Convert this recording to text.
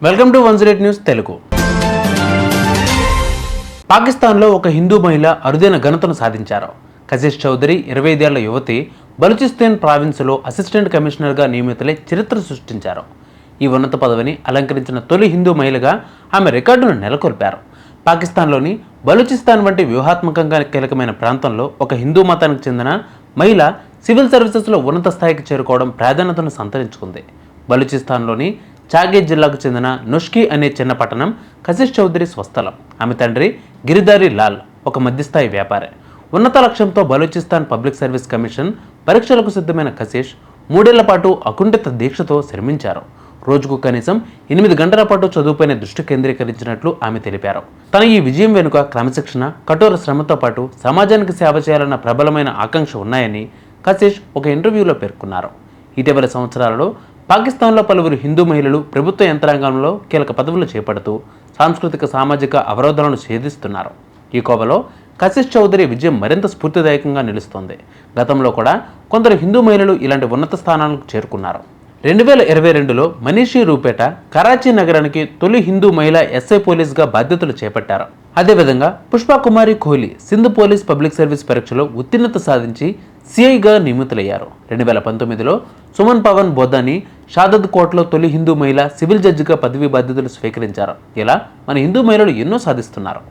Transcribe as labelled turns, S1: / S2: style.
S1: Welcome to 108 news Telugu. పాకిస్తాన్లో ఒక హిందూ మహిళ అరుదైన ఘనతను సాధించారు. కశిష్ చౌదరి 25 ఏళ్ల యువతి బలూచిస్తాన్ ప్రావిన్స్లో అసిస్టెంట్ కమిషనర్గా నియమితులై చరిత్ర సృష్టించారు. ఈ ఉన్నత పదవిని అలంకరించిన తొలి హిందూ మహిళగా ఆమె రికార్డును నెలకొల్పారు. పాకిస్తాన్లోని బలూచిస్తాన్ వంటి వ్యూహాత్మకంగా కీలకమైన ప్రాంతంలో ఒక హిందూ మతానికి చెందిన మహిళ సివిల్ సర్వీసెస్లో ఉన్నత స్థాయికి చేరుకోవడం ప్రాధాన్యతను సంతరించుకుంది. బలూచిస్తాన్లోని చాగేజ్ జిల్లాకు చెందిన నుష్కి అనే చిన్న పట్టణం కశిష్ చౌదరి స్వస్థలం. ఆమె తండ్రి గిరిధారి లాల్ ఒక మధ్యస్థాయి వ్యాపారి. ఉన్నత లక్ష్యంతో బలూచిస్తాన్ పబ్లిక్ సర్వీస్ కమిషన్ పరీక్షలకు సిద్ధమైన కశిష్ 3 ఏళ్ల పాటు అకుంఠిత దీక్షతో శ్రమించారు. రోజుకు కనీసం 8 గంటల పాటు చదువుపైన దృష్టి కేంద్రీకరించినట్లు ఆమె తెలిపారు. తన ఈ విజయం వెనుక క్రమశిక్షణ, కఠోర శ్రమతో పాటు సమాజానికి సేవ చేయాలన్న ప్రబలమైన ఆకాంక్ష ఉన్నాయని కశిష్ ఒక ఇంటర్వ్యూలో పేర్కొన్నారు. ఇటీవల సంవత్సరాలలో పాకిస్తాన్లో పలువురు హిందూ మహిళలు ప్రభుత్వ యంత్రాంగంలో కీలక పదవులు చేపడుతూ సాంస్కృతిక సామాజిక అవరోధాలను ఛేదిస్తున్నారు. ఈ కోవలో కశిష్ చౌదరి విజయం మరింత స్ఫూర్తిదాయకంగా నిలుస్తోంది. గతంలో కూడా కొందరు హిందూ మహిళలు ఇలాంటి ఉన్నత స్థానాలకు చేరుకున్నారు. 2022లో మనీషీ రూపేట కరాచీ నగరానికి తొలి హిందూ మహిళా ఎస్ఐ పోలీస్గా బాధ్యతలు చేపట్టారు. అదేవిధంగా Pushpa Kumari Kohli Sindh police public service పరీక్షలో ఉత్తీర్ణత సాధించి సిఐగా నియమితులయ్యారు. 2019లో సుమన్ పవన్ బోధాని షాదద్ కోట్లో తొలి హిందూ మహిళ సివిల్ జడ్జిగా పదవీ బాధ్యతలు స్వీకరించారు. ఇలా మన హిందూ మహిళలు ఎన్నో సాధిస్తున్నారు.